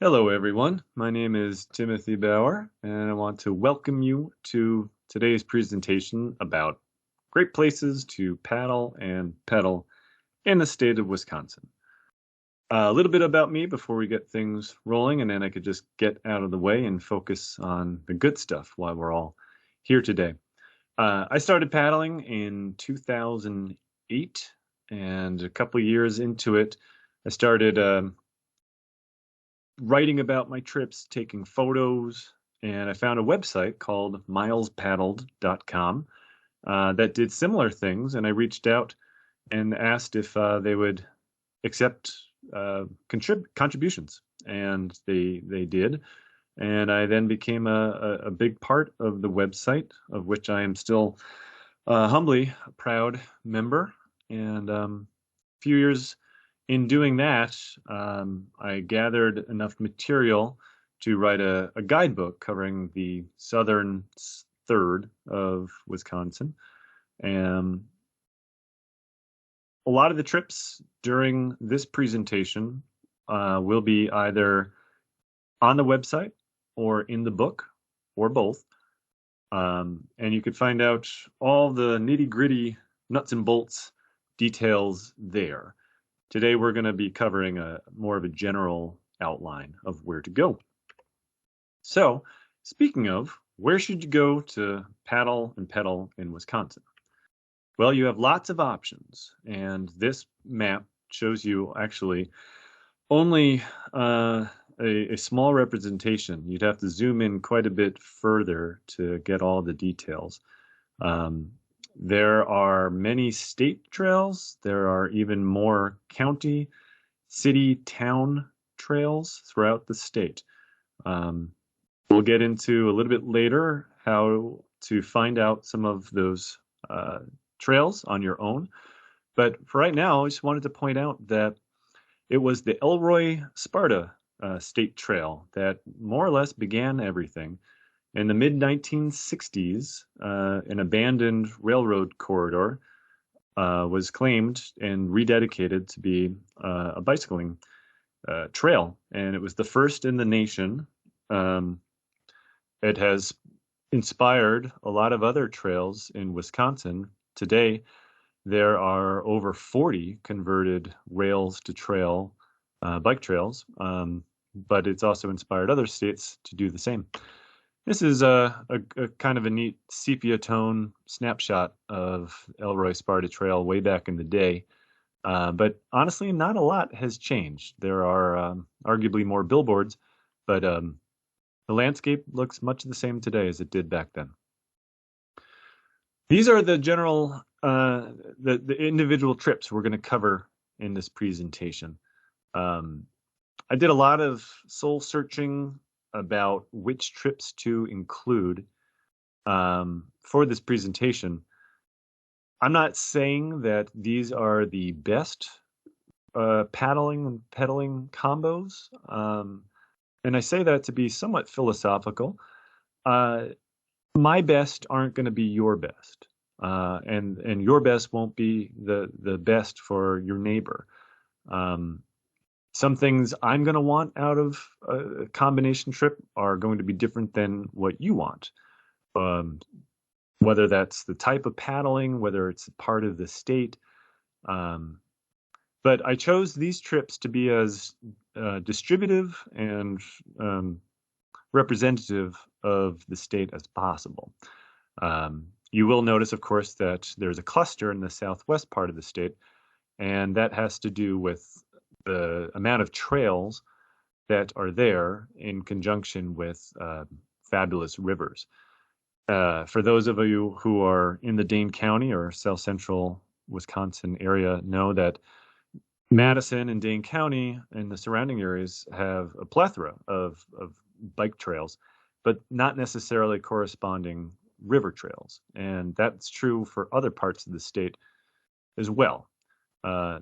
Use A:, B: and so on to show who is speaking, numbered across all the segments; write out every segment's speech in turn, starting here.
A: Hello, everyone. My name is Timothy Bauer, and I want to welcome you to today's presentation about great places to paddle and pedal in the state of Wisconsin. A little bit about me before we get things rolling, and then I could just get out of the way and focus on the good stuff while we're all here today. I started paddling in 2008, and a couple years into it, I started writing about my trips, taking photos, and I found a website called milespaddled.com that did similar things. And I reached out and asked if they would accept contributions, and they did. And I then became a big part of the website, of which I am still humbly a proud member. And a few years in doing that, I gathered enough material to write a guidebook covering the southern third of Wisconsin. And a lot of the trips during this presentation will be either on the website or in the book or both. And you could find out all the nitty gritty nuts and bolts details there. Today, we're going to be covering more of a general outline of where to go. So, speaking of, where should you go to paddle and pedal in Wisconsin? Well, you have lots of options, and this map shows you actually only a small representation. You'd have to zoom in quite a bit further to get all the details. There are many state trails. There are even more county, city, town trails throughout the state. We'll get into a little bit later how to find out some of those trails on your own. But for right now, I just wanted to point out that it was the Elroy-Sparta State Trail that more or less began everything. In the mid-1960s, an abandoned railroad corridor was claimed and rededicated to be a bicycling trail, and it was the first in the nation. It has inspired a lot of other trails in Wisconsin. Today, there are over 40 converted rails to trail bike trails, but it's also inspired other states to do the same. This is a kind of a neat sepia tone snapshot of Elroy-Sparta Trail way back in the day. But honestly, not a lot has changed. There are arguably more billboards, but the landscape looks much the same today as it did back then. These are the general, the individual trips we're going to cover in this presentation. I did a lot of soul searching about which trips to include for this presentation. I'm not saying that these are the best paddling and pedaling combos, and I say that to be somewhat philosophical. My best aren't going to be your best, and your best won't be the best for your neighbor. Some things I'm going to want out of a combination trip are going to be different than what you want. Whether that's the type of paddling, whether it's part of the state. But I chose these trips to be as distributive and representative of the state as possible. You will notice, of course, that there's a cluster in the southwest part of the state, and that has to do with the amount of trails that are there in conjunction with fabulous rivers. For those of you who are in the Dane County or South Central Wisconsin area know that Madison and Dane County and the surrounding areas have a plethora of bike trails, but not necessarily corresponding river trails. And that's true for other parts of the state as well.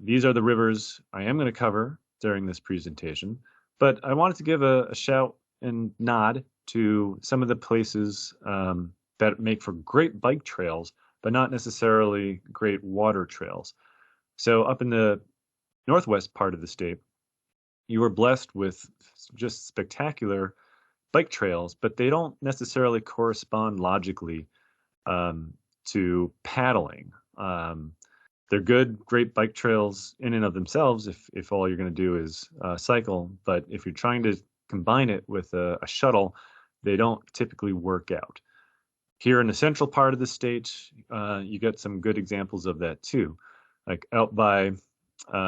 A: These are the rivers I am going to cover during this presentation, but I wanted to give a shout and nod to some of the places that make for great bike trails, but not necessarily great water trails. So up in the northwest part of the state, you are blessed with just spectacular bike trails, but they don't necessarily correspond logically to paddling. They're good, great bike trails in and of themselves if all you're going to do is cycle. But if you're trying to combine it with a shuttle, they don't typically work out. Here in the central part of the state, you get some good examples of that too. Like out by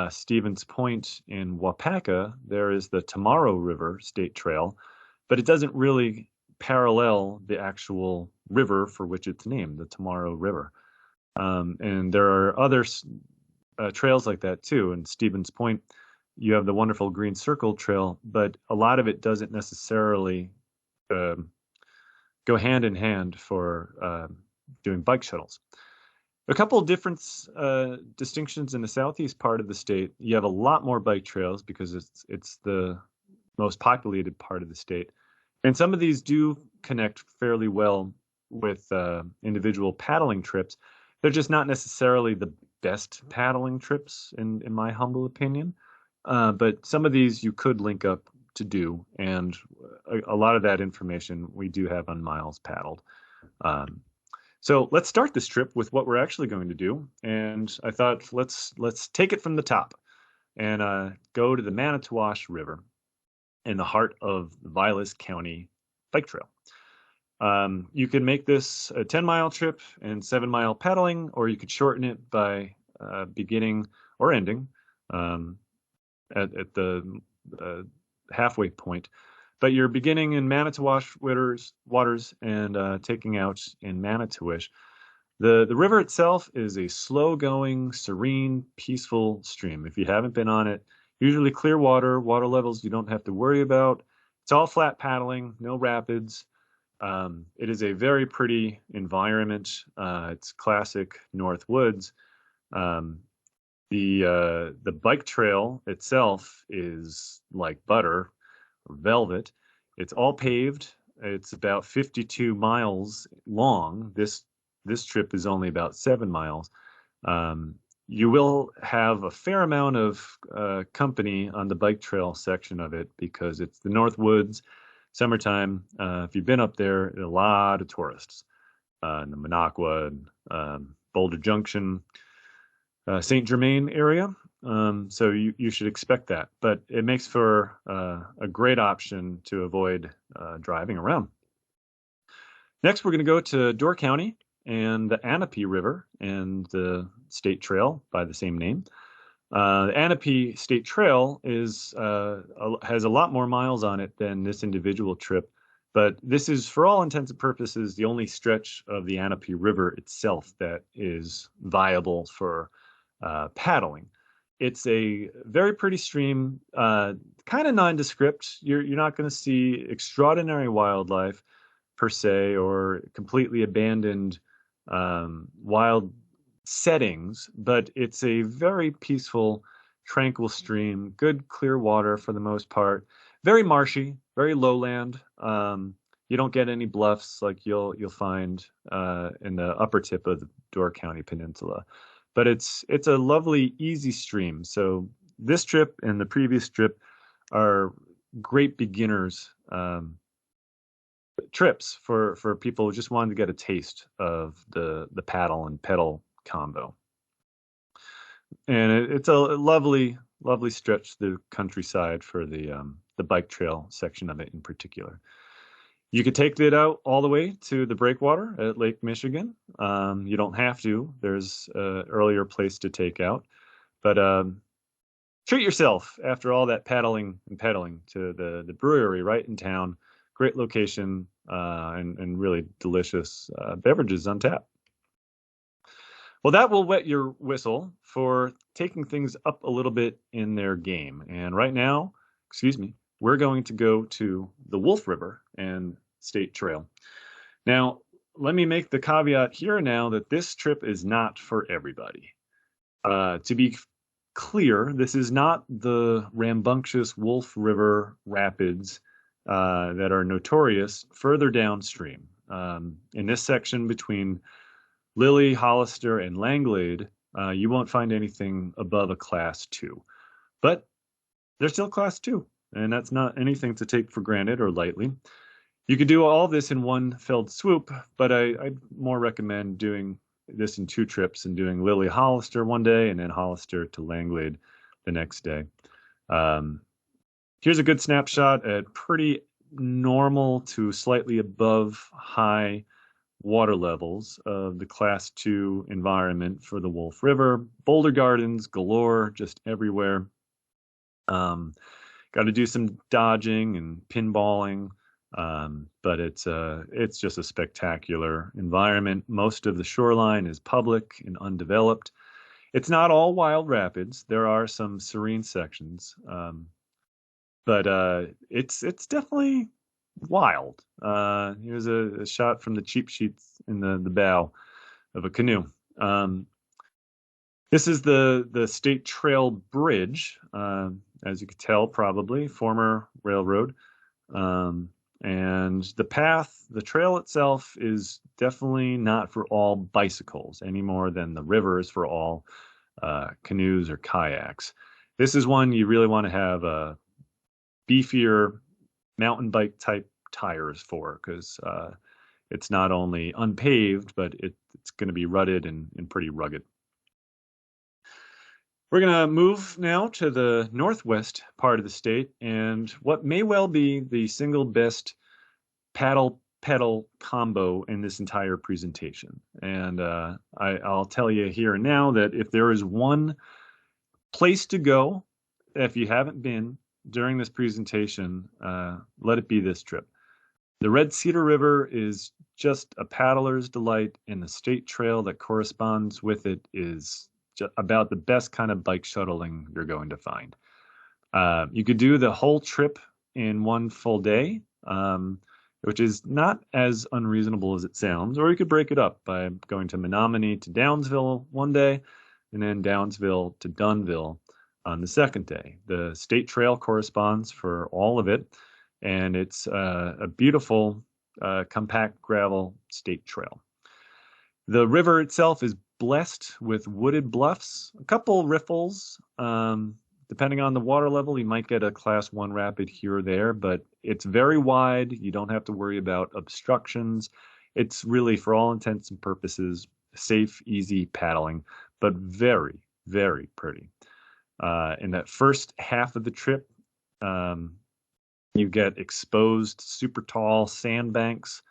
A: Stevens Point in Wapaka, there is the Tomorrow River State Trail, but it doesn't really parallel the actual river for which it's named, the Tomorrow River. And there are other trails like that too. In Stevens Point, you have the wonderful Green Circle Trail, but a lot of it doesn't necessarily go hand in hand for doing bike shuttles. A couple of different distinctions in the southeast part of the state. You have a lot more bike trails because it's the most populated part of the state. And some of these do connect fairly well with individual paddling trips. They're just not necessarily the best paddling trips, in my humble opinion. But some of these you could link up to do, and a lot of that information we do have on Miles Paddled. So let's start this trip with what we're actually going to do. And I thought let's take it from the top and go to the Manitowish River in the heart of the Vilas County Bike Trail. You can make this a 10-mile trip and 7-mile paddling, or you could shorten it by beginning or ending at the halfway point. But you're beginning in Manitowish waters and taking out in Manitowish. The river itself is a slow-going, serene, peaceful stream. If you haven't been on it, usually clear water levels you don't have to worry about. It's all flat paddling, no rapids. It is a very pretty environment. It's classic North Woods. The bike trail itself is like butter or velvet. It's all paved. It's about 52 miles long. This trip is only about 7 miles. You will have a fair amount of company on the bike trail section of it because it's the North Woods, summertime. If you've been up there, a lot of tourists in the Minocqua and Boulder Junction, St. Germain area. So you should expect that. But it makes for a great option to avoid driving around. Next, we're going to go to Door County and the Ahnapee River and the state trail by the same name. The Ahnapee State Trail has a lot more miles on it than this individual trip, but this is, for all intents and purposes, the only stretch of the Ahnapee River itself that is viable for paddling. It's a very pretty stream, kind of nondescript. You're not going to see extraordinary wildlife per se or completely abandoned wild settings, but it's a very peaceful, tranquil stream, good clear water for the most part, very marshy, very lowland. You don't get any bluffs like you'll find in the upper tip of the Door County Peninsula, but it's a lovely, easy stream. So this trip and the previous trip are great beginners trips for people who just wanted to get a taste of the paddle and pedal combo. And it's a lovely stretch through the countryside for the bike trail section of it in particular. You could take it out all the way to the breakwater at Lake Michigan. You don't have to. There's an earlier place to take out. But treat yourself after all that paddling and pedaling to the brewery right in town. Great location and really delicious beverages on tap. Well, that will wet your whistle for taking things up a little bit in their game. And right now, we're going to go to the Wolf River and State Trail. Now, let me make the caveat here now that this trip is not for everybody. To be clear, this is not the rambunctious Wolf River rapids that are notorious further downstream. In this section between Lilly, Hollister, and Langlade, you won't find anything above a class 2. But they're still class 2, and that's not anything to take for granted or lightly. You could do all this in one felled swoop, but I'd more recommend doing this in 2 trips and doing Lily Hollister one day and then Hollister to Langlade the next day. Here's a good snapshot at pretty normal to slightly above high water levels of the class 2 environment for the Wolf River. Boulder gardens galore, just everywhere. Got to do some dodging and pinballing, but it's just a spectacular environment. Most of the shoreline is public and undeveloped. It's not all wild rapids. There are some serene sections, but it's definitely wild. Here's a shot from the cheap sheets in the bow of a canoe. This is the State Trail Bridge, as you could tell, probably former railroad. And the path, the trail itself is definitely not for all bicycles any more than the river is for all canoes or kayaks. This is one you really want to have beefier mountain bike type tires for, because it's not only unpaved, but it's going to be rutted and pretty rugged. We're going to move now to the northwest part of the state and what may well be the single best paddle-pedal combo in this entire presentation. And I'll tell you here and now that if there is one place to go, if you haven't been during this presentation, let it be this trip. The Red Cedar River is just a paddler's delight, and the state trail that corresponds with it is about the best kind of bike shuttling you're going to find. You could do the whole trip in one full day, which is not as unreasonable as it sounds, or you could break it up by going to Menominee to Downsville one day, and then Downsville to Dunville on the second day. The state trail corresponds for all of it, and it's a beautiful, compact gravel state trail. The river itself is blessed with wooded bluffs, a couple riffles. Depending on the water level, you might get a class 1 rapid here or there, but it's very wide. You don't have to worry about obstructions. It's really, for all intents and purposes, safe, easy paddling, but very, very pretty. In that first half of the trip, you get exposed super tall sandbanks,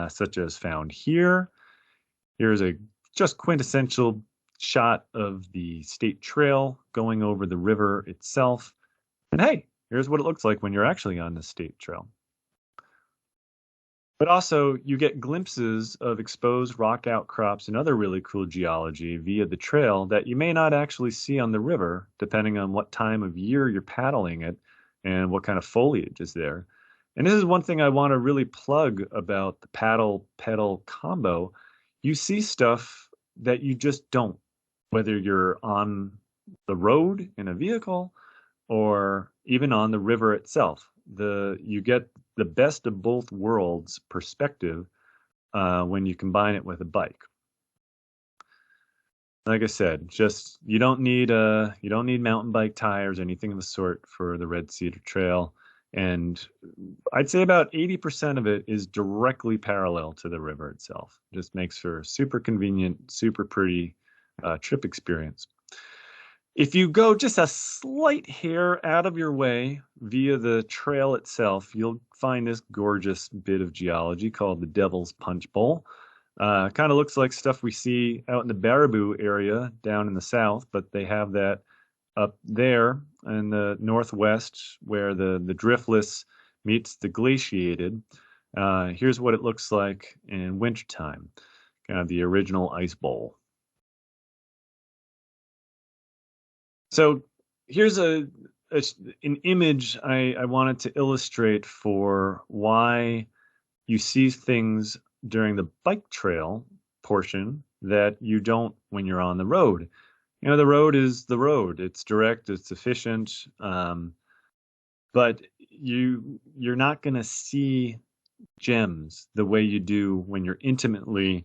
A: such as found here. Here's a just quintessential shot of the state trail going over the river itself. And hey, here's what it looks like when you're actually on the state trail. But also, you get glimpses of exposed rock outcrops and other really cool geology via the trail that you may not actually see on the river, depending on what time of year you're paddling it and what kind of foliage is there. And this is one thing I want to really plug about the paddle-pedal combo. You see stuff that you just don't, whether you're on the road in a vehicle or even on the river itself. You get the best of both worlds perspective when you combine it with a bike. Like I said, just you don't need mountain bike tires or anything of the sort for the Red Cedar Trail. And I'd say about 80% of it is directly parallel to the river itself. Just makes for a super convenient, super pretty trip experience. If you go just a slight hair out of your way via the trail itself, you'll find this gorgeous bit of geology called the Devil's Punch Bowl. Kind of looks like stuff we see out in the Baraboo area down in the south, but they have that up there in the northwest where the driftless meets the glaciated. Here's what it looks like in wintertime, kind of the original ice bowl. So here's an image I wanted to illustrate for why you see things during the bike trail portion that you don't when you're on the road. You know, the road is the road. It's direct, it's efficient, but you're not going to see gems the way you do when you're intimately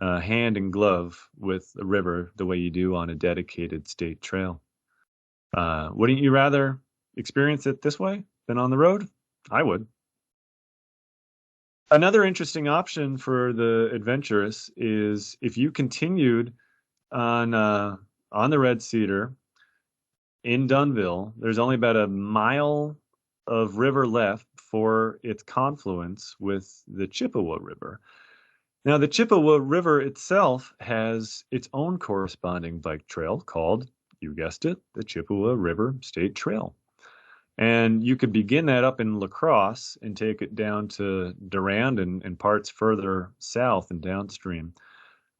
A: hand in glove with a river the way you do on a dedicated state trail. Wouldn't you rather experience it this way than on the road, I would. Another interesting option for the adventurous is if you continued on the Red Cedar in Dunville, there's only about a mile of river left for its confluence with the Chippewa River. Now, the Chippewa River itself has its own corresponding bike trail called, you guessed it, the Chippewa River State Trail. And you could begin that up in La Crosse and take it down to Durand and parts further south and downstream.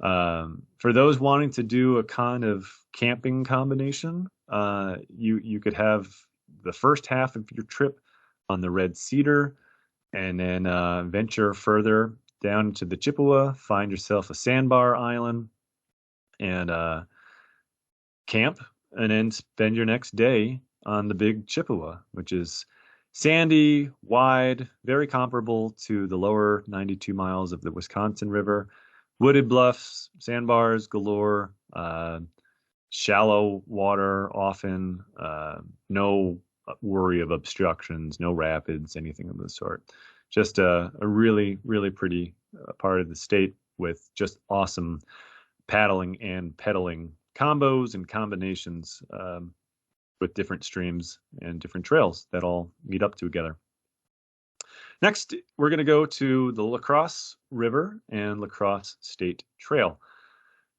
A: For those wanting to do a kind of camping combination, you could have the first half of your trip on the Red Cedar and then venture further down to the Chippewa, find yourself a sandbar island and camp, and then spend your next day on the Big Chippewa, which is sandy, wide, very comparable to the lower 92 miles of the Wisconsin River. Wooded bluffs, sandbars galore, shallow water often, no worry of obstructions, no rapids, anything of the sort. Just a really, really pretty part of the state with just awesome paddling and pedaling combos and combinations with different streams and different trails that all meet up together. Next, we're going to go to the La Crosse River and La Crosse State Trail.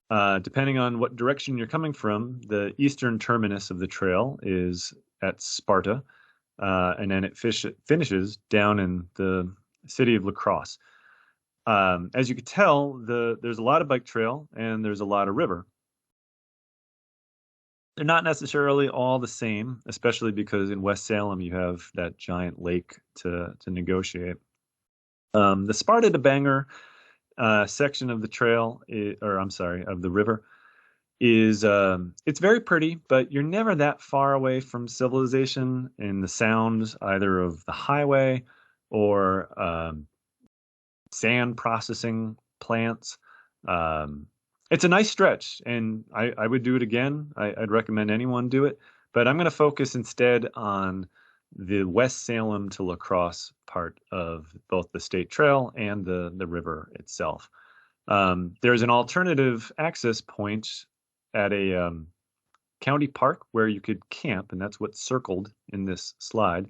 A: Depending on what direction you're coming from, the eastern terminus of the trail is at Sparta, and then it finishes down in the city of La Crosse. As you can tell, there's a lot of bike trail and there's a lot of river. They're not necessarily all the same, especially because in West Salem you have that giant lake to negotiate. The Sparta to Bangor section of the trail, of the river, is it's very pretty, but you're never that far away from civilization in the sounds either of the highway or sand processing plants. It's a nice stretch, and I would do it again. I'd recommend anyone do it, but I'm going to focus instead on the West Salem to La Crosse part of both the state trail and the river itself. There's an alternative access point at a county park where you could camp, and that's what's circled in this slide.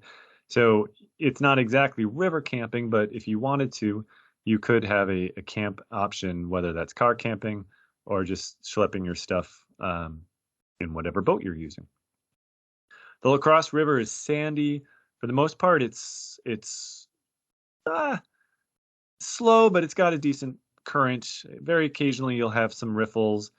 A: So it's not exactly river camping, but if you wanted to, you could have a camp option, whether that's car camping or just schlepping your stuff in whatever boat you're using. The La Crosse River is sandy. For the most part, it's slow, but it's got a decent current. Very occasionally, you'll have some riffles,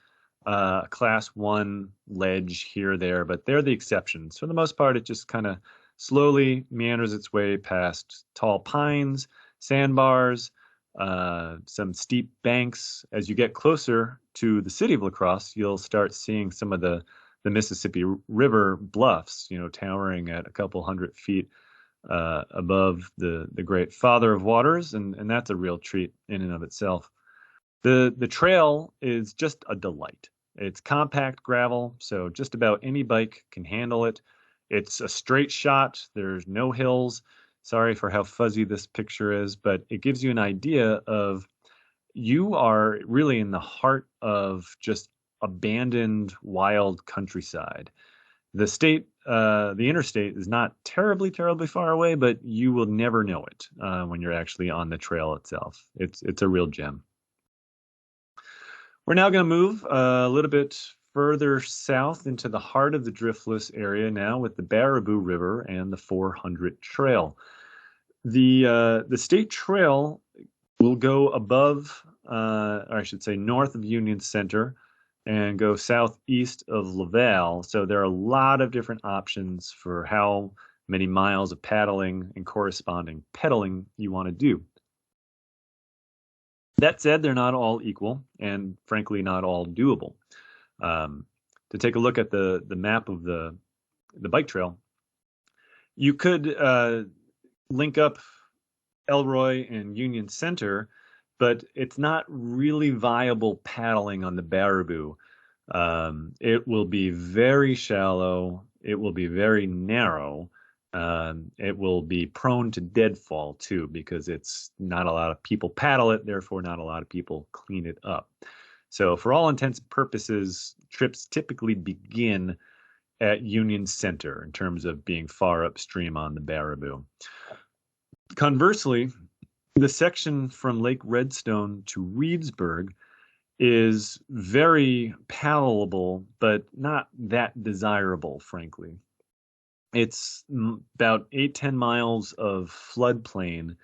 A: class 1 ledge here or there, but they're the exceptions. For the most part, it just kind of slowly meanders its way past tall pines, sandbars, some steep banks. As you get closer to the city of La Crosse, you'll start seeing some of the Mississippi River bluffs, towering at a couple hundred feet above the great Father of Waters, and that's a real treat in and of itself. The trail is just a delight. It's compact gravel, so just about any bike can handle it. It's a straight shot. There's no hills. Sorry for how fuzzy this picture is, but it gives you an idea of you are really in the heart of just abandoned wild countryside. The interstate is not terribly far away, but you will never know it when you're actually on the trail itself. It's a real gem. We're now going to move a little bit further south into the heart of the driftless area now with the Baraboo River and the 400 Trail. The state trail will go above, or I should say north of Union Center and go southeast of Laval. So there are a lot of different options for how many miles of paddling and corresponding pedaling you want to do. That said, they're not all equal and frankly not all doable. To take a look at the map of the bike trail, you could link up Elroy and Union Center, but it's not really viable paddling on the Baraboo. It will be very shallow. It will be very narrow. It will be prone to deadfall too, because it's not a lot of people paddle it, therefore not a lot of people clean it up. So for all intents and purposes, trips typically begin at Union Center in terms of being far upstream on the Baraboo. Conversely, the section from Lake Redstone to Reedsburg is very palatable, but not that desirable, frankly. It's about 8-10 miles of floodplain,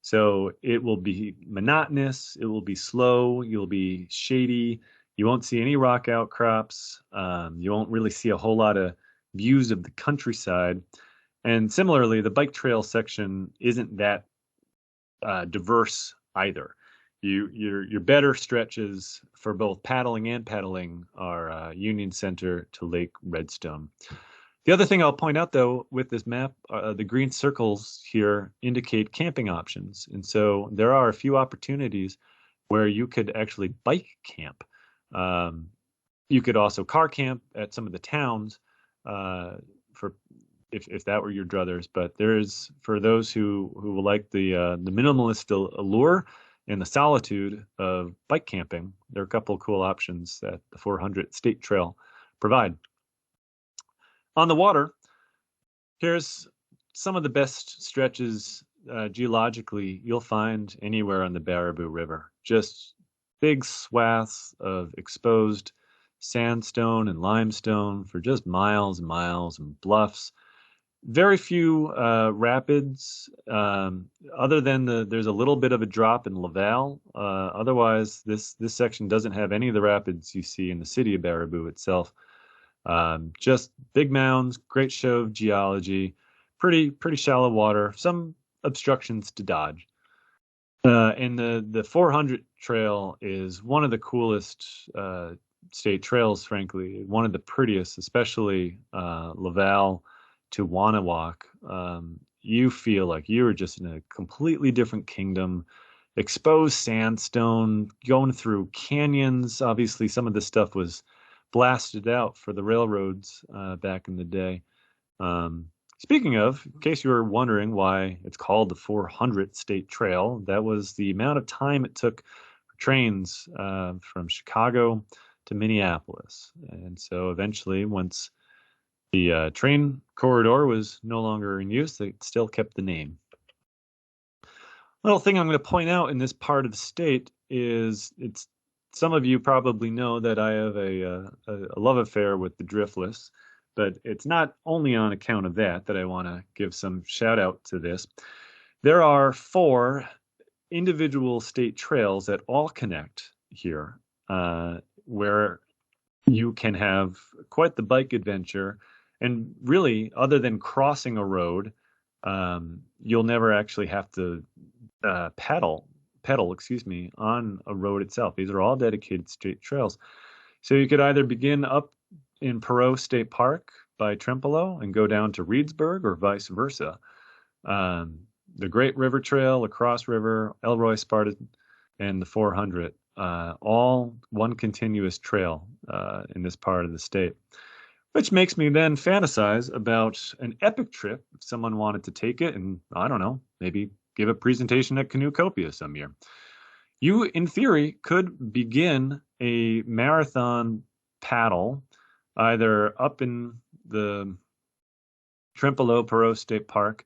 A: so it will be monotonous, it will be slow, you'll be shady, you won't see any rock outcrops, you won't really see a whole lot of views of the countryside. And similarly, the bike trail section isn't that diverse either. Your better stretches for both paddling and pedaling are Union Center to Lake Redstone. The other thing I'll point out, though, with this map, the green circles here indicate camping options. And so there are a few opportunities where you could actually bike camp. You could also car camp at some of the towns for if that were your druthers. But there's, for those who will like the minimalist allure and the solitude of bike camping, there are a couple of cool options that the 400 State Trail provide. On the water, here's some of the best stretches geologically you'll find anywhere on the Baraboo River. Just big swaths of exposed sandstone and limestone for just miles and miles, and bluffs. Very few rapids, other than there's a little bit of a drop in Laval. Otherwise, this section doesn't have any of the rapids you see in the city of Baraboo itself. Just big mounds, great show of geology, pretty shallow water, some obstructions to dodge. And the 400 trail is one of the coolest state trails, frankly, one of the prettiest, especially Laval to Wanawak. You feel like you are just in a completely different kingdom. Exposed sandstone, going through canyons. Obviously, some of this stuff was blasted out for the railroads back in the day. Speaking of, in case you were wondering why it's called the 400 State Trail, that was the amount of time it took for trains from Chicago to Minneapolis. And so eventually, once the train corridor was no longer in use, they still kept the name. Little thing I'm going to point out in this part of the state is some of you probably know that I have a love affair with the driftless, but it's not only on account of that I want to give some shout out to this. There are 4 individual state trails that all connect here, where you can have quite the bike adventure. And really, other than crossing a road, you'll never actually have to pedal, on a road itself. These are all dedicated state trails. So you could either begin up in Perot State Park by Trempealeau and go down to Reedsburg, or vice versa. The Great River Trail, the Crosse River, Elroy Spartan, and the 400, all one continuous trail in this part of the state. Which makes me then fantasize about an epic trip if someone wanted to take it and, I don't know, maybe give a presentation at Canoecopia some year. You, in theory, could begin a marathon paddle either up in the Trempealeau Perot State Park,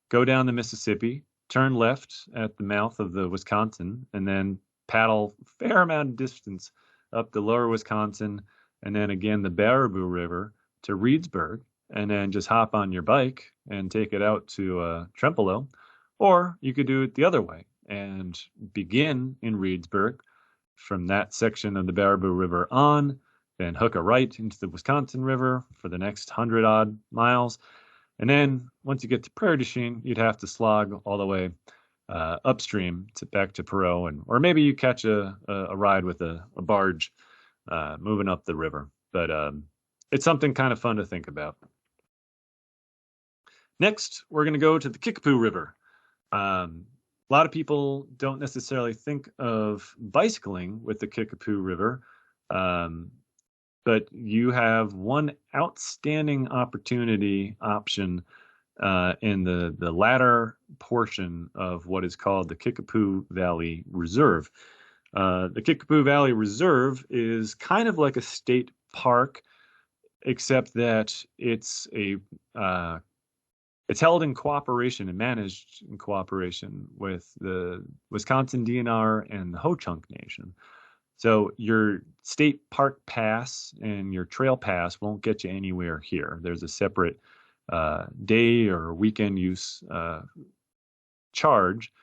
A: go down the Mississippi, turn left at the mouth of the Wisconsin, and then paddle a fair amount of distance up the lower Wisconsin, and then again the Baraboo River to Reedsburg, and then just hop on your bike and take it out to Trempealeau. Or you could do it the other way and begin in Reedsburg from that section of the Baraboo River on, then hook a right into the Wisconsin River for the next 100-odd miles. And then once you get to Prairie du Chien, you'd have to slog all the way upstream back to Perot, or maybe you catch a ride with a barge moving up the river. But it's something kind of fun to think about. Next, we're going to go to the Kickapoo River. A lot of people don't necessarily think of bicycling with the Kickapoo River, but you have one outstanding option in the latter portion of what is called the Kickapoo Valley Reserve. The Kickapoo Valley Reserve is kind of like a state park, except that it's held in cooperation and managed in cooperation with the Wisconsin DNR and the Ho-Chunk Nation. So your state park pass and your trail pass won't get you anywhere here. There's a separate day or weekend use charge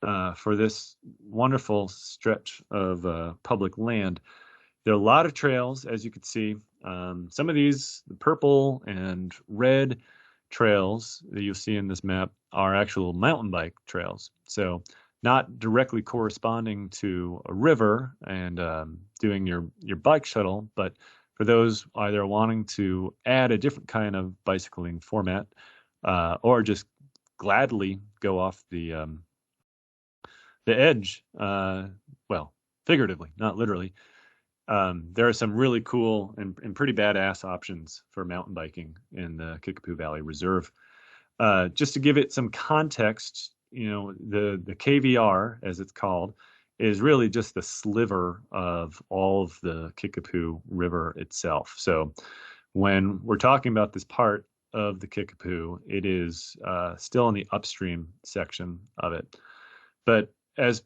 A: for this wonderful stretch of public land. There are a lot of trails, as you can see. Some of these, the purple and red trails that you'll see in this map, are actual mountain bike trails. So not directly corresponding to a river and doing your bike shuttle, but for those either wanting to add a different kind of bicycling format or just gladly go off the edge, well, figuratively, not literally. There are some really cool and pretty badass options for mountain biking in the Kickapoo Valley Reserve. Just to give it some context, the KVR, as it's called, is really just the sliver of all of the Kickapoo River itself. So when we're talking about this part of the Kickapoo, it is still in the upstream section of it. But as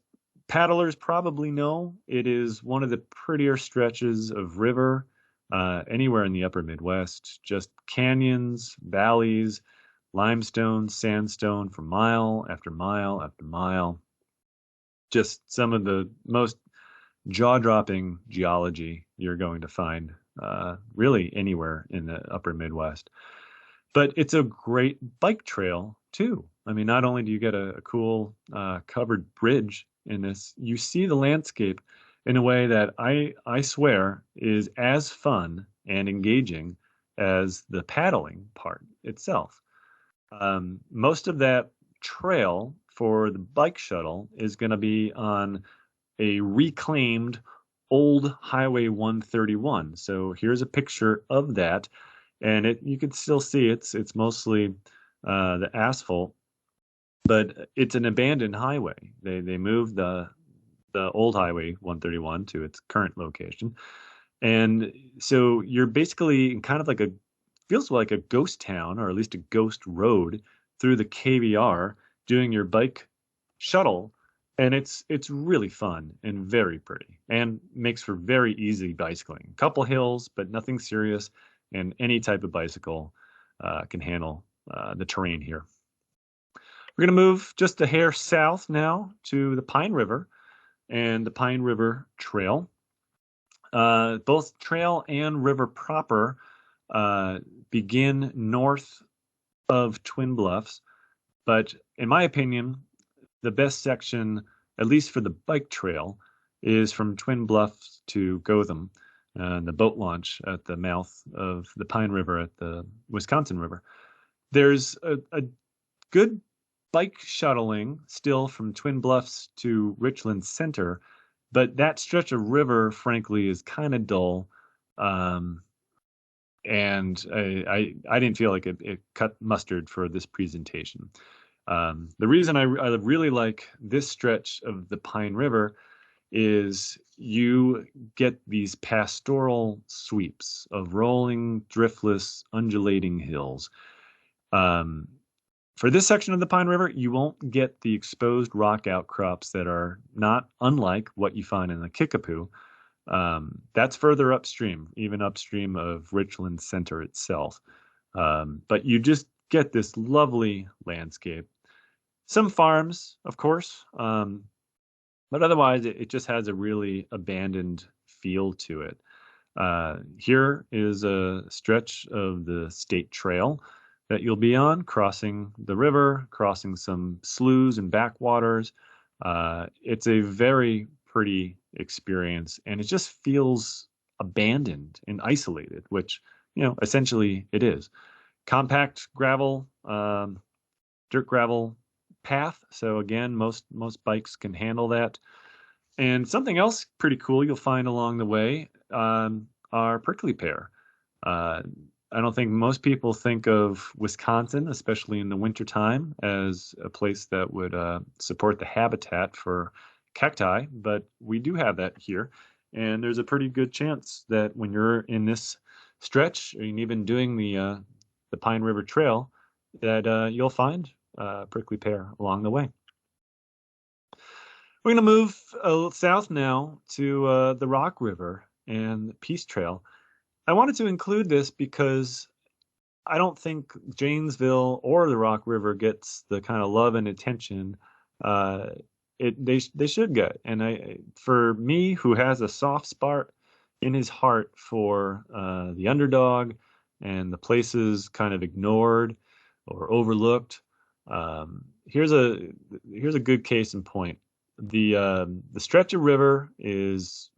A: paddlers probably know, it is one of the prettier stretches of river anywhere in the upper Midwest. Just canyons, valleys, limestone, sandstone for mile after mile after mile. Just some of the most jaw-dropping geology you're going to find really anywhere in the upper Midwest. But it's a great bike trail too. I mean, not only do you get a cool covered bridge in this, you see the landscape in a way that I swear is as fun and engaging as the paddling part itself. Most of that trail for the bike shuttle is going to be on a reclaimed old Highway 131. So here's a picture of that, and you can still see it's mostly the asphalt, but it's an abandoned highway. They moved the old Highway 131 to its current location, and so you're basically in kind of like feels like a ghost town, or at least a ghost road through the KVR, doing your bike shuttle, and it's really fun and very pretty, and makes for very easy bicycling. A couple hills, but nothing serious, and any type of bicycle can handle the terrain here. We're going to move just a hair south now to the Pine River and the Pine River Trail. Both trail and river proper begin north of Twin Bluffs, but in my opinion, the best section, at least for the bike trail, is from Twin Bluffs to Gotham, the boat launch at the mouth of the Pine River at the Wisconsin River. There's a good bike shuttling still from Twin Bluffs to Richland Center, but that stretch of river, frankly, is kind of dull. And I didn't feel like it cut mustard for this presentation. The reason I really like this stretch of the Pine River is you get these pastoral sweeps of rolling, driftless, undulating hills. For this section of the Pine River, you won't get the exposed rock outcrops that are not unlike what you find in the Kickapoo. That's further upstream, even upstream of Richland Center itself. But you just get this lovely landscape. Some farms, of course, but otherwise it just has a really abandoned feel to it. Here is a stretch of the state trail that you'll be on, crossing the river, crossing some sloughs and backwaters. It's a very pretty experience, and it just feels abandoned and isolated, which, essentially it is. Compact gravel, dirt gravel path. So again, most bikes can handle that. And something else pretty cool you'll find along the way are prickly pear. I don't think most people think of Wisconsin, especially in the wintertime, as a place that would support the habitat for cacti, but we do have that here. And there's a pretty good chance that when you're in this stretch, and even doing the Pine River Trail, that you'll find prickly pear along the way. We're going to move south now to the Rock River and the Peace Trail. I wanted to include this because I don't think Janesville or the Rock River gets the kind of love and attention uh, they should get. And for me, who has a soft spot in his heart for the underdog and the places kind of ignored or overlooked, here's a good case in point. The stretch of river is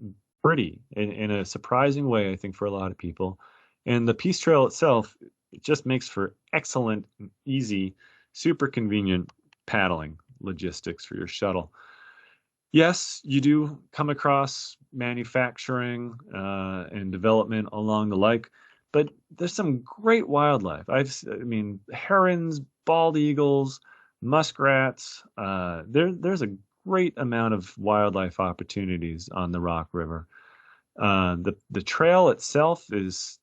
A: pretty in a surprising way, I think, for a lot of people. And the Peace Trail itself, it just makes for excellent, easy, super convenient paddling logistics for your shuttle. Yes, you do come across manufacturing and development along the lake, but there's some great wildlife. I mean, herons, bald eagles, muskrats. There's a great amount of wildlife opportunities on the Rock River. The trail itself is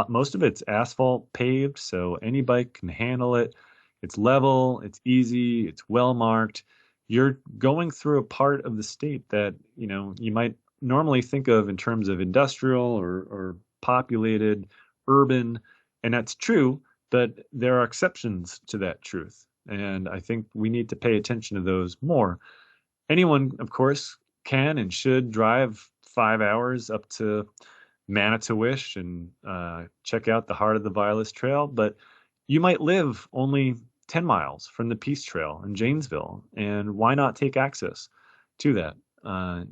A: most of it's asphalt paved, so any bike can handle it. It's level, it's easy, it's well marked. You're going through a part of the state that, you might normally think of in terms of industrial or populated, urban, and that's true, but there are exceptions to that truth. And I think we need to pay attention to those more. Anyone, of course, can and should drive 5 hours up to Manitowish and check out the Heart of the Violet Trail, but you might live only 10 miles from the Peace Trail in Janesville, and why not take access to that?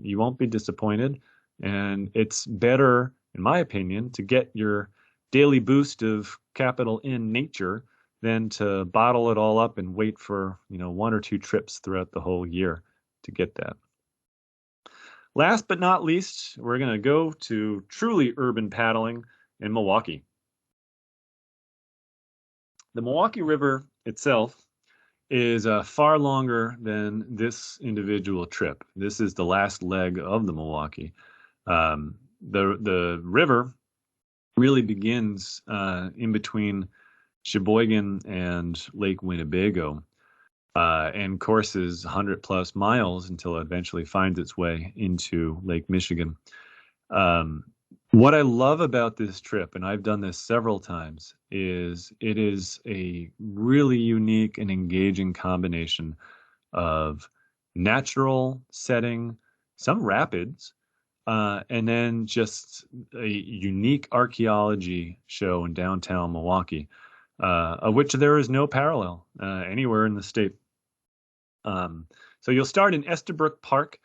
A: You won't be disappointed, and it's better, in my opinion, to get your daily boost of capital in nature than to bottle it all up and wait for, one or two trips throughout the whole year to get that. Last but not least, we're going to go to truly urban paddling in Milwaukee. The Milwaukee River itself is far longer than this individual trip. This is the last leg of the Milwaukee. The river really begins in between Sheboygan and Lake Winnebago, and courses 100 plus miles until it eventually finds its way into Lake Michigan. What I love about this trip, and I've done this several times, is it is a really unique and engaging combination of natural setting, some rapids, and then just a unique archaeology show in downtown Milwaukee, of which there is no parallel anywhere in the state. So you'll start in Estabrook Park,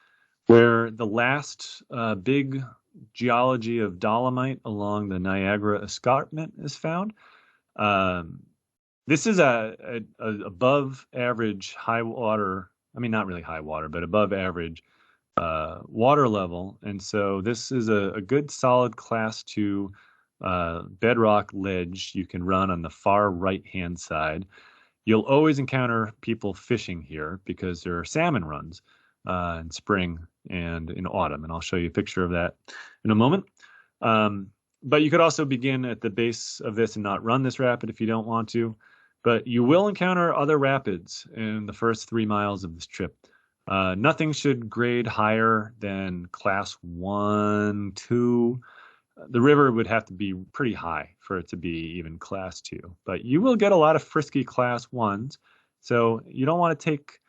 A: where the last big geology of dolomite along the Niagara Escarpment is found. This is a above average high water, I mean, not really high water, but above average water level. And so this is a good solid class 2 bedrock ledge you can run on the far right-hand side. You'll always encounter people fishing here because there are salmon runs in spring and in autumn, and I'll show you a picture of that in a moment. But you could also begin at the base of this and not run this rapid if you don't want to, but you will encounter other rapids in the first 3 miles of this trip. Nothing should grade higher than class 1, 2. The river would have to be pretty high for it to be even class 2, but you will get a lot of frisky class 1s. So you don't want to take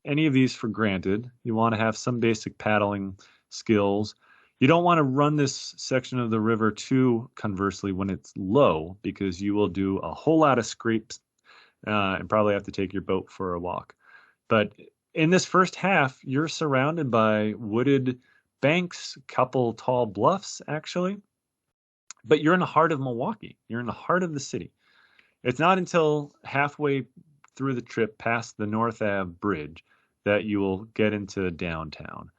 A: any of these for granted. You want to have some basic paddling skills. You don't want to run this section of the river too conversely when it's low, because you will do a whole lot of scrapes and probably have to take your boat for a walk. But in this first half, you're surrounded by wooded banks, couple tall bluffs, actually. But you're in the heart of Milwaukee. You're in the heart of the city. It's not until halfway through the trip past the North Ave Bridge that you will get into downtown.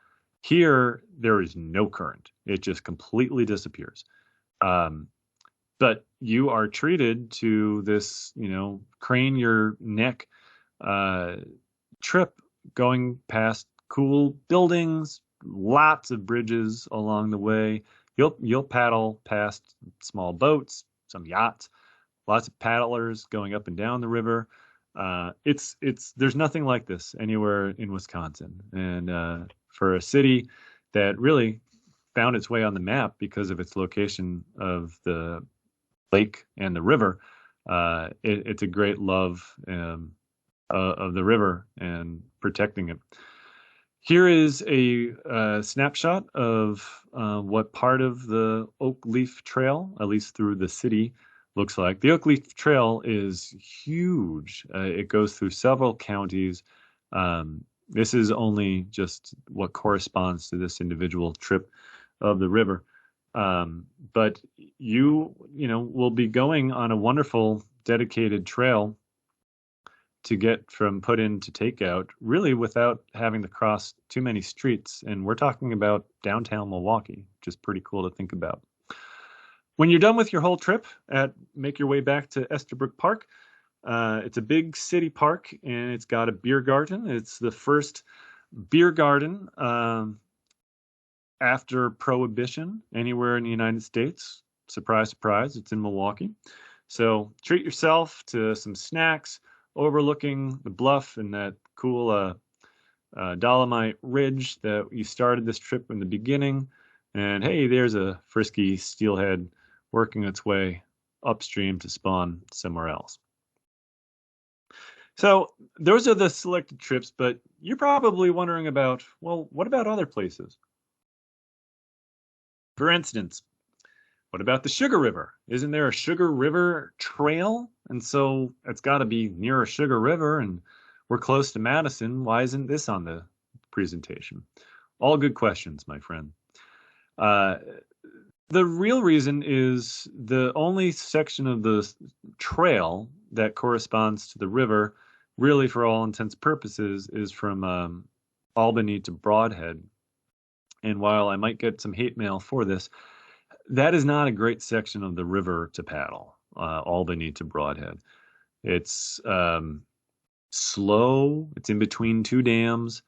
A: Here, there is no current. It just completely disappears. but you are treated to this, crane your neck trip going past cool buildings, lots of bridges along the way. You'll paddle past small boats, some yachts, lots of paddlers going up and down the river. There's nothing like this anywhere in Wisconsin, and for a city that really found its way on the map because of its location of the lake and the river, it's a great love of the river and protecting it. Here is a snapshot of what part of the Oak Leaf Trail, at least through the city, looks like. The Oak Leaf Trail is huge. It goes through several counties. This is only just what corresponds to this individual trip of the river. But you will be going on a wonderful dedicated trail to get from put in to takeout, really without having to cross too many streets. And we're talking about downtown Milwaukee, which is pretty cool to think about. When you're done with your whole trip, make your way back to Estabrook Park. It's a big city park, and it's got a beer garden. It's the first beer garden after Prohibition anywhere in the United States. Surprise, surprise, it's in Milwaukee. So treat yourself to some snacks overlooking the bluff and that cool Dolomite Ridge that you started this trip in the beginning. And hey, there's a frisky steelhead working its way upstream to spawn somewhere else. So those are the selected trips, but you're probably wondering about, well, what about other places? For instance, what about the Sugar River? Isn't there a Sugar River Trail? And so it's got to be near a Sugar River, and we're close to Madison. Why isn't this on the presentation? All good questions, my friend. The real reason is the only section of the trail that corresponds to the river, really for all intents and purposes, is from Albany to Brodhead. And while I might get some hate mail for this, that is not a great section of the river to paddle, Albany to Brodhead. It's slow. It's in between two dams.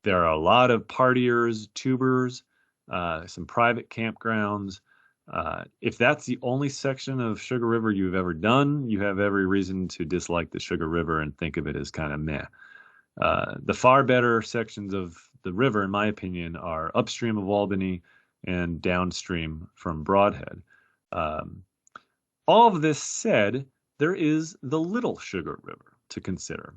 A: There are a lot of partiers, tubers, some private campgrounds. If that's the only section of Sugar River you've ever done, you have every reason to dislike the Sugar River and think of it as kind of meh. The far better sections of the river, in my opinion, are upstream of Albany and downstream from Brodhead. All of this said, there is the Little Sugar River to consider,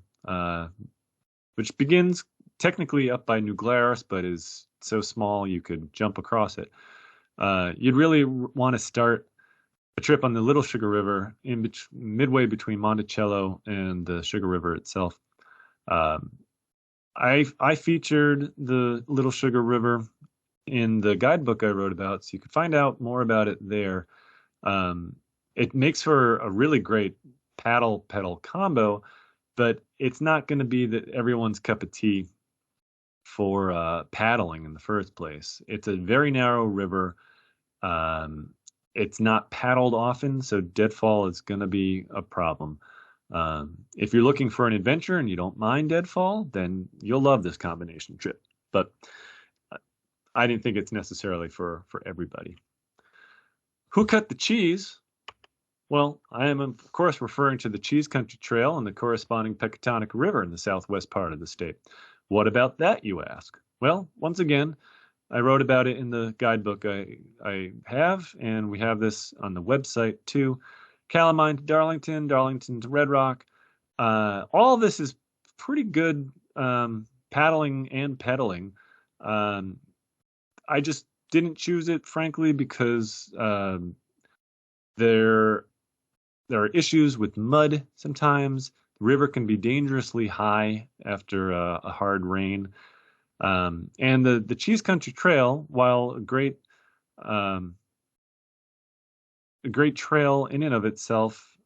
A: which begins technically up by New Glarus, but is so small you could jump across it. You'd really want to start a trip on the Little Sugar River midway between Monticello and the Sugar River itself. I featured the Little Sugar River in the guidebook I wrote about, so you could find out more about it there. It makes for a really great paddle-pedal combo, but it's not going to be everyone's cup of tea for paddling in the first place. It's a very narrow river. It's not paddled often, so deadfall is going to be a problem. If you're looking for an adventure and you don't mind deadfall, then you'll love this combination trip. But I didn't think it's necessarily for everybody. Who cut the cheese? Well, I am, of course, referring to the Cheese Country Trail and the corresponding Pecatonic River in the southwest part of the state. What about that, you ask? Well, once again, I wrote about it in the guidebook I have, and we have this on the website too. Calamine to Darlington, Darlington to Red Rock. All of this is pretty good paddling and pedaling. I just didn't choose it, frankly, because there are issues with mud sometimes. The river can be dangerously high after a hard rain. And the Cheese Country Trail, while a great trail in and of itself,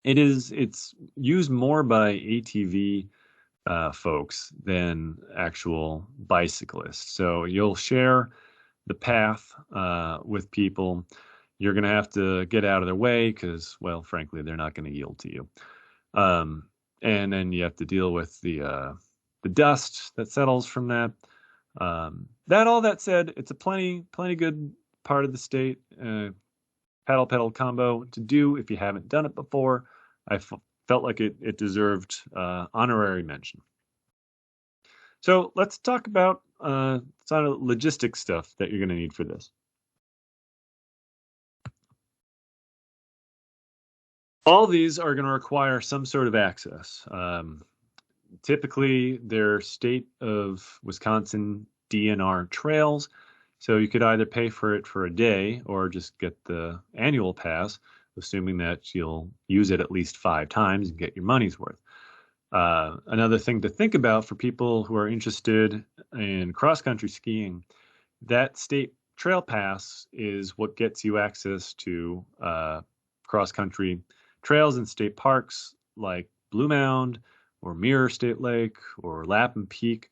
A: it's used more by ATV folks than actual bicyclists. So you'll share the path with people. you're going to have to get out of their way because, well, frankly, they're not going to yield to you. And then you have to deal with the dust that settles from that. All that said, it's a plenty good part of the state. Paddle pedal combo to do if you haven't done it before. I felt like it deserved honorary mention. So let's talk about some logistic stuff that you're going to need for this. All these are going to require some sort of access. Typically, they're state of Wisconsin DNR trails, so you could either pay for it for a day or just get the annual pass, assuming that you'll use it at least 5 times and get your money's worth. Another thing to think about for people who are interested in cross-country skiing, that state trail pass is what gets you access to cross-country trails in state parks like Blue Mound or Mirror State Lake or Lapham Peak,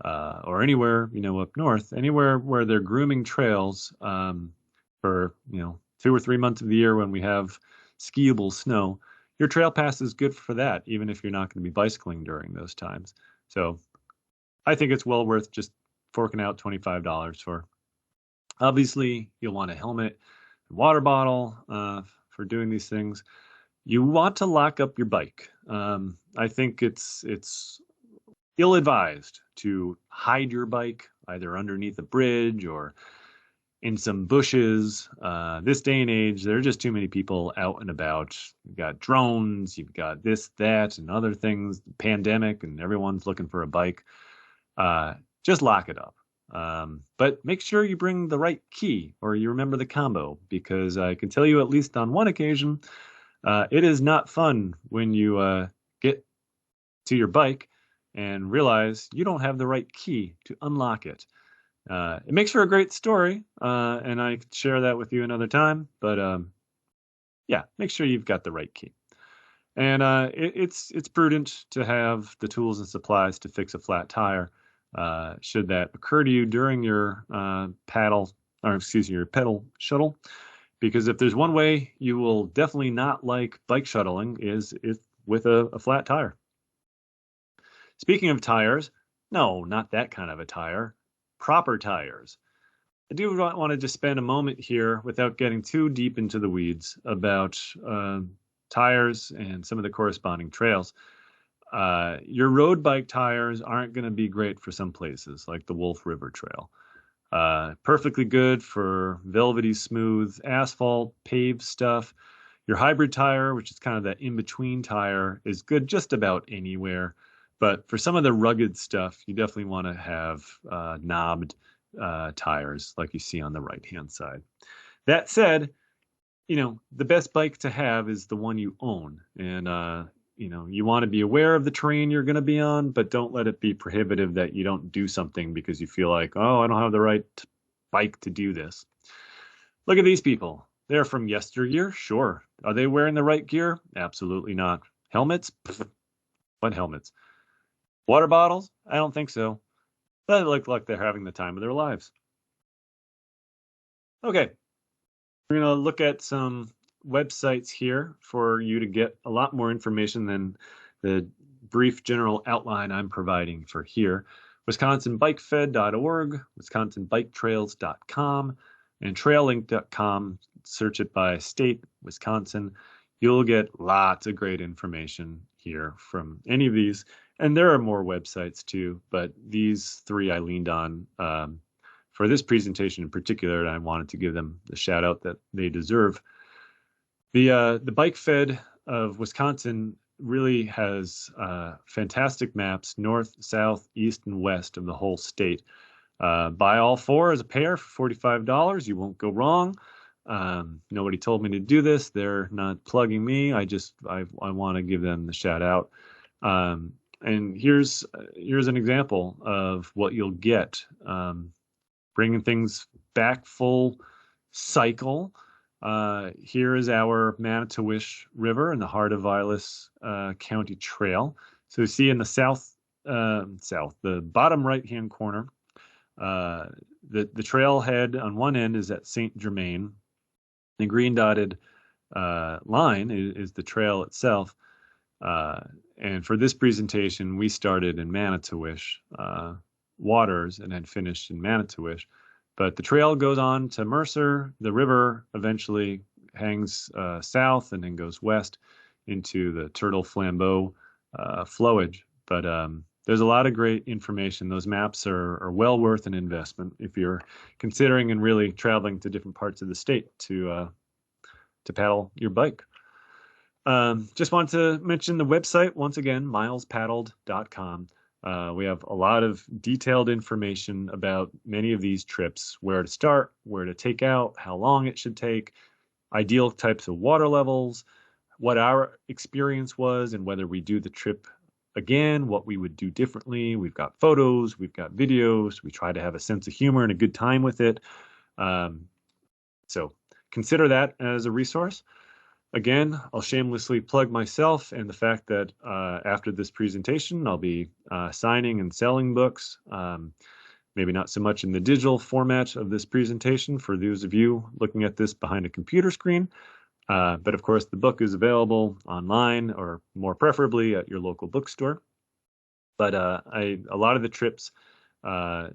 A: or anywhere, up north, anywhere where they're grooming trails for, 2 or 3 months of the year when we have skiable snow. Your trail pass is good for that, even if you're not going to be bicycling during those times. So I think it's well worth just forking out $25 for. Obviously, you'll want a helmet, a water bottle for doing these things. You want to lock up your bike. I think it's ill-advised to hide your bike either underneath a bridge or in some bushes. This day and age, there are just too many people out and about. You've got drones, you've got this, that, and other things, pandemic, and everyone's looking for a bike. Just lock it up. But make sure you bring the right key or you remember the combo, because I can tell you at least on one occasion, it is not fun when you get to your bike and realize you don't have the right key to unlock it. It makes for a great story, and I could share that with you another time. But yeah, make sure you've got the right key. And it's prudent to have the tools and supplies to fix a flat tire, should that occur to you during your pedal shuttle. Because if there's one way you will definitely not like bike shuttling is with a flat tire. Speaking of tires, no, not that kind of a tire. Proper tires. I do want to just spend a moment here without getting too deep into the weeds about tires and some of the corresponding trails. Your road bike tires aren't going to be great for some places like the Wolf River Trail. Perfectly good for velvety smooth asphalt, paved stuff. Your hybrid tire, which is kind of that in-between tire, is good just about anywhere. But for some of the rugged stuff, you definitely want to have knobbed tires like you see on the right-hand side. That said, the best bike to have is the one you own. And, you want to be aware of the terrain you're going to be on, but don't let it be prohibitive that you don't do something because you feel like, oh, I don't have the right bike to do this. Look at these people. They're from yesteryear. Sure. Are they wearing the right gear? Absolutely not. Helmets? Pfft. What helmets? Water bottles? I don't think so. But they look like they're having the time of their lives. Okay. We're going to look at some websites here for you to get a lot more information than the brief general outline I'm providing for here. WisconsinBikeFed.org, WisconsinBikeTrails.com, and TrailLink.com. Search it by state, Wisconsin. You'll get lots of great information here from any of these. And there are more websites too, but these 3 I leaned on for this presentation in particular, and I wanted to give them the shout out that they deserve. The Bike Fed of Wisconsin really has fantastic maps, north, south, east, and west of the whole state. Buy all 4 as a pair for $45. You won't go wrong. Nobody told me to do this. They're not plugging me. I want to give them the shout out. And here's an example of what you'll get. Bringing things back full cycle. Here is our Manitowish River in the heart of Vilas County Trail. So you see in the the bottom right-hand corner, the trailhead on one end is at St. Germain, The green dotted line is the trail itself. And for this presentation, we started in Manitowish waters and then finished in Manitowish. But the trail goes on to Mercer. The river eventually hangs south and then goes west into the Turtle Flambeau flowage. But there's a lot of great information. Those maps are well worth an investment if you're considering and really traveling to different parts of the state to paddle your bike. Just want to mention the website once again, milespaddled.com. We have a lot of detailed information about many of these trips, where to start, where to take out, how long it should take, ideal types of water levels, what our experience was, and whether we do the trip again, what we would do differently. We've got photos, we've got videos. We try to have a sense of humor and a good time with it. So consider that as a resource. Again, I'll shamelessly plug myself and the fact that after this presentation, I'll be signing and selling books. Maybe not so much in the digital format of this presentation for those of you looking at this behind a computer screen. But of course, the book is available online or more preferably at your local bookstore. But a lot of the trips are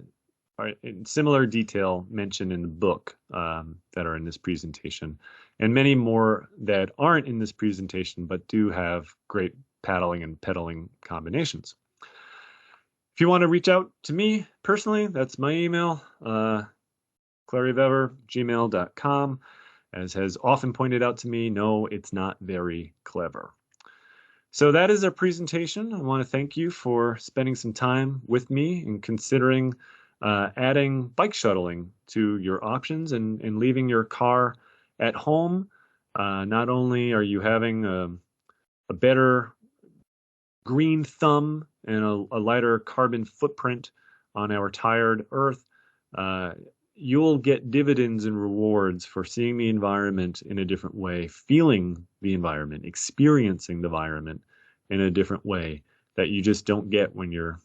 A: in similar detail mentioned in the book that are in this presentation, and many more that aren't in this presentation but do have great paddling and pedaling combinations. If you want to reach out to me personally, that's my email, clarievever@gmail.com. As has often pointed out to me, no, it's not very clever. So that is our presentation. I want to thank you for spending some time with me and considering adding bike shuttling to your options and leaving your car at home. Not only are you having a better green thumb and a lighter carbon footprint on our tired Earth, you'll get dividends and rewards for seeing the environment in a different way, feeling the environment, experiencing the environment in a different way that you just don't get when you're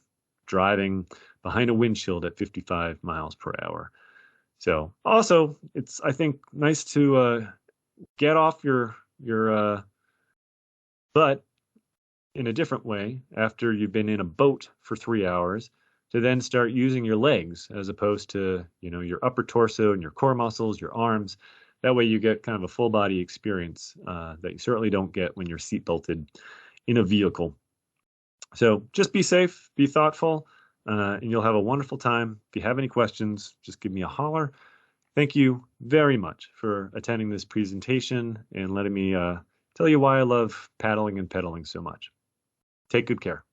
A: driving behind a windshield at 55 miles per hour. So also, it's, I think, nice to get off your butt in a different way after you've been in a boat for 3 hours, to then start using your legs as opposed to, your upper torso and your core muscles, your arms. That way you get kind of a full body experience that you certainly don't get when you're seatbelted in a vehicle. So just be safe, be thoughtful, and you'll have a wonderful time. If you have any questions, just give me a holler. Thank you very much for attending this presentation and letting me tell you why I love paddling and pedaling so much. Take good care.